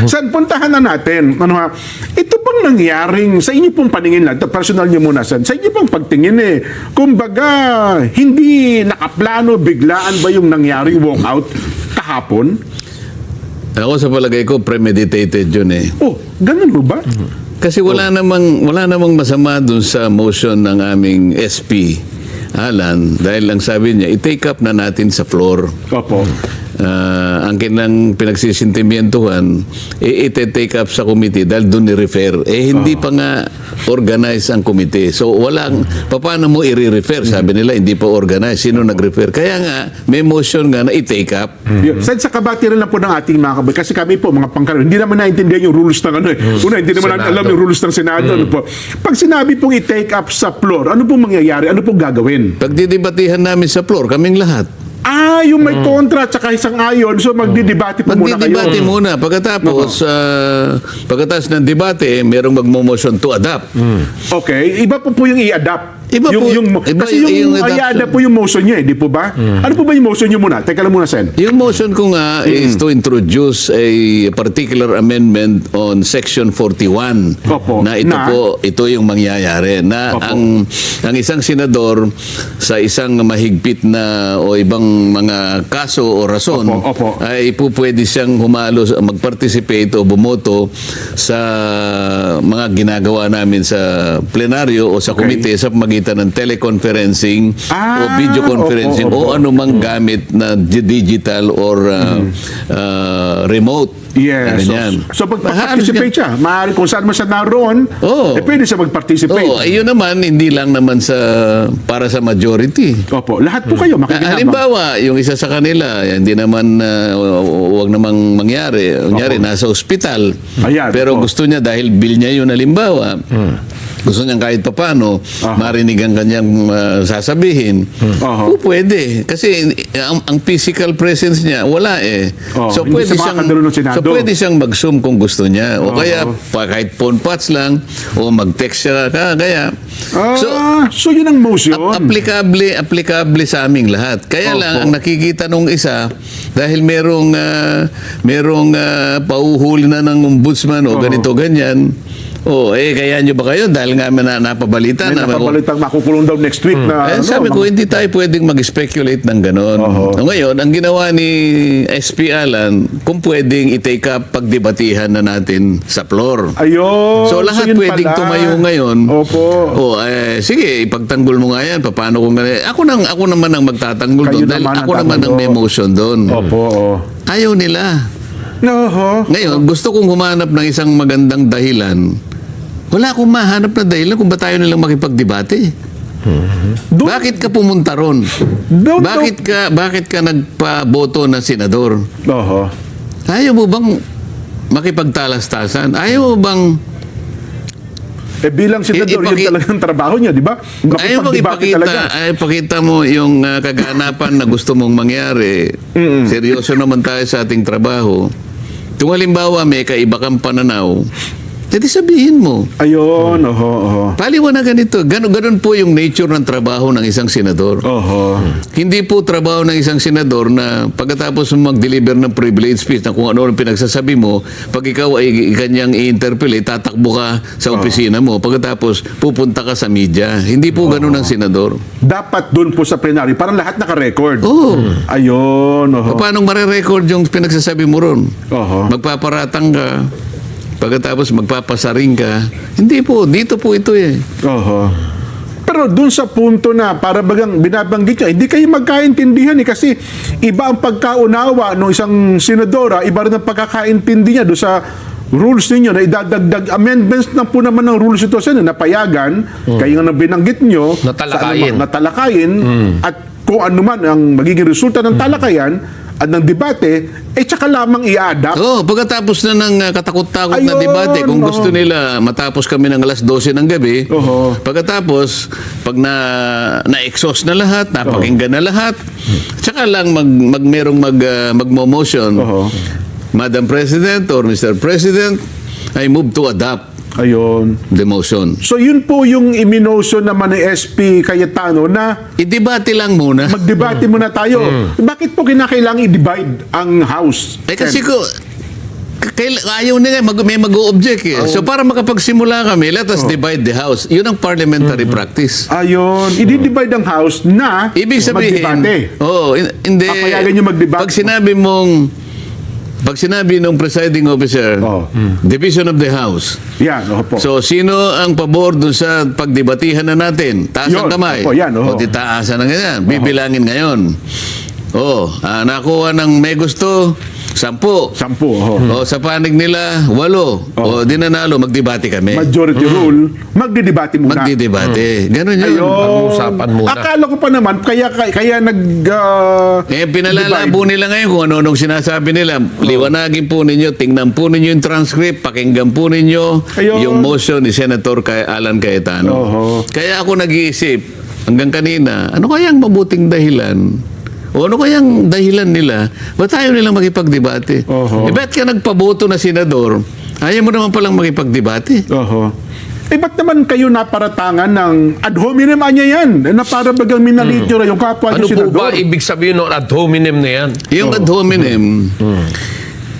Saan puntahan na natin? Ano ha? Ito bang nangyaring sa inyo pong paningin lang, personal nyo muna, sa inyo pong pagtingin kumbaga, hindi nakaplano, biglaan ba yung nangyaring walkout kahapon? Ako sa palagay ko, premeditated yun eh. Oh, ganun ho ba? Kasi wala namang masama dun sa motion ng aming SP, Alan, dahil ang sabi niya, i-take up na natin sa floor. Opo. Ang kanilang pinagsisintimientuhan, i-take up sa committee dahil doon ni-refer. Hindi pa nga organize ang committee. So, paano mo i-refer? Sabi nila, hindi pa organize. Sino nag-refer? Kaya nga, may motion nga na i-take up. Sa kabati rin lang po ng ating mga kabati. Kasi kami po, mga pangkarano, hindi naman naintindihan yung rules ng Una, hindi naman natin alam yung rules ng Senado. Ano po. Pag sinabi pong i-take up sa floor, ano pong mangyayari? Ano pong gagawin? Pag didebatihan namin sa floor, kaming lahat. Yung may kontra at saka isang ayon, so magdidebate po muna kayo. Magdidebate muna. Pagkatapos ng debate, merong magmo-motion to adopt. Okay, iba po yung i-adapt. Iba po, Kasi yung i-adapt po yung motion nyo di po ba? Ano po ba yung motion nyo muna? Teka lang muna, Sen. Yung motion ko nga is to introduce a particular amendment on Section 41. Opo. Ito yung mangyayari. Na ang isang senador sa isang mahigpit na o ibang mga kaso o rason Opo. ay pwede siyang humalo, mag-participate o bumoto sa mga ginagawa namin sa plenaryo o sa komite sa pamagitan ng teleconferencing o video conferencing o anumang gamit na digital or remote. Yes. So pag-participate siya, maaari kung saan man siya naroon, pwede siya mag-participate. Ayun naman, hindi lang naman para sa majority. Opo, lahat po kayo makikinabang. Halimbawa, yung isa sa kanila, hindi naman, huwag namang mangyari. Kunyari, nasa ospital. Ayan, pero gusto niya, dahil bill niya yun, halimbawa, gusto niya kahit papano, marinig ang kanyang sasabihin. Pwede. Kasi ang physical presence niya, wala eh. So pwede siyang mag-zoom kung gusto niya. O kaya, kahit phone patch lang, o mag-text siya. Kaya, so yun ang motion. Applicable sa aming lahat. Kaya lang, ang nakikita nung isa, dahil merong pauhuli na ng ombudsman o ganito, ganyan, kaya nyo ba kayo? Dahil nga napabalita may napabalitang makukulong daw next week na... sabi ko, hindi tayo pwedeng mag-speculate ng ganon. Ngayon, ang ginawa ni SP Alan, kung pwedeng i-take up pagdebatihan na natin sa floor. Ayun. So, lahat pwedeng tumayo ngayon. Opo. Sige, ipagtanggol mo nga yan. Paano kung gano'n? Ako naman ang magtatanggol doon. Dahil ako naman ang may motion doon. Opo. Ayaw nila. Ngayon, gusto kong humanap ng isang magandang dahilan. Wala akong mahanap na dahilan kung ba tayo nilang makipagdebate. Bakit ka pumunta ron? Bakit ka nagpaboto na senador? Ayaw mo bang makipagtalastasan? Ayaw mo bang bilang senador, yun talagang trabaho niya, di ba? Ayaw ipakita mo yung kaganapan na gusto mong mangyari. Seryoso naman tayo sa ating trabaho. Kung halimbawa may kaiba kang pananaw, edi sabihin mo. Ayun, Paliwanagan ito. Ganon po yung nature ng trabaho ng isang senador. Hindi po trabaho ng isang senador na pagkatapos mo mag-deliver ng privilege speech na kung ano ang pinagsasabi mo, pag ikaw ay kanyang i-interpellate, tatakbo ka sa opisina mo, pagkatapos pupunta ka sa media. Hindi po ganon ang senador. Dapat dun po sa plenary, parang lahat naka-record. Ayun, Paano marirecord yung pinagsasabi mo ron? Magpaparatang ka. Pagkatapos magpapasaring ka, hindi po, dito po ito eh. Pero dun sa punto na para bagang binabanggit niya, hindi kayo magkaintindihan kasi iba ang pagkaunawa ng isang senadora, iba rin ang pagkakaintindi niya doon sa rules ninyo na idadagdag amendments na po naman ng rules ito sa napayagan, kayo nga binanggit nyo, natalakayin, at kung ano man ang magiging resulta ng talakayan, at ng debate, tsaka lamang i-adapt. Pagkatapos na ng katakot-takot na debate, kung gusto nila matapos kami ng alas 12 ng gabi, pagkatapos, pag na-exhaust na lahat, napakinggan na lahat, tsaka lang merong magmo-motion, Madam President or Mr. President, I move to adopt the motion. So yun po yung iminotion naman ni SP Cayetano na i-debate lang muna. Mag-debate muna tayo. Bakit po kinakailangan i-divide ang House? Kasi ayaw nila, may mag-o-object eh. So para makapagsimula kami, let us divide the house. Yun ang parliamentary practice. Ayun. I-divide ang house na Ibig sabihin, magdebate. hindi. Papayagan nyo magdebate. Pag sinabi nung presiding officer, division of the house. Yan, opo. So, sino ang pabor dun sa pagdebatihan na natin? Taas ang Yun, kamay. opo, yan, O, titaasan na ganyan. Bibilangin ngayon. Nakuha ng may gusto, 10. 10. O, sa panig nila, 8. O, di nanalo, magdebate kami. Majority rule, magdidebate muna. Magdidebate. Ganun yun. Ayun. Pag-uusapan muna. Akala ko pa naman, kaya Pinalalabo nila ngayon kung ano-anong sinasabi nila. Liwanagin po ninyo, tingnan po ninyo yung transcript, pakinggan po ninyo Ayun. yung motion ni Senator Alan Cayetano. Kaya ako nag-iisip, hanggang kanina, ano kayang mabuting dahilan? O ano kayang dahilan nila? Ba't ayaw nilang makipagdebate? Ba't ka nagpaboto na senador? Ayaw mo naman palang makipagdebate? Ba't naman kayo naparatangan ng ad hominem anya yan? Na para bagang minalityura yung kapwa Ano niyo po senador. ba ibig sabihin ng ad hominem na yan? Yung ad hominem,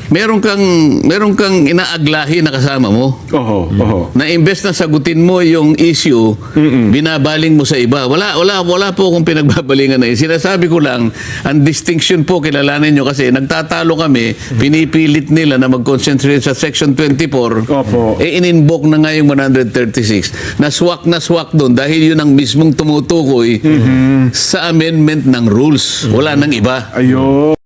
meron kang inaaglahi na kasama mo. Na imbes na sagutin mo yung issue, binabaling mo sa iba. Wala po akong pinagbabalingan na yun. Sinasabi ko lang, ang distinction po, kilalanin nyo kasi nagtatalo kami, pinipilit nila na mag-concentrate sa Section 24, in-invoke na nga yung 136. Na swak doon dahil yun ang mismong tumutukoy sa amendment ng rules. Wala nang iba. Ayun.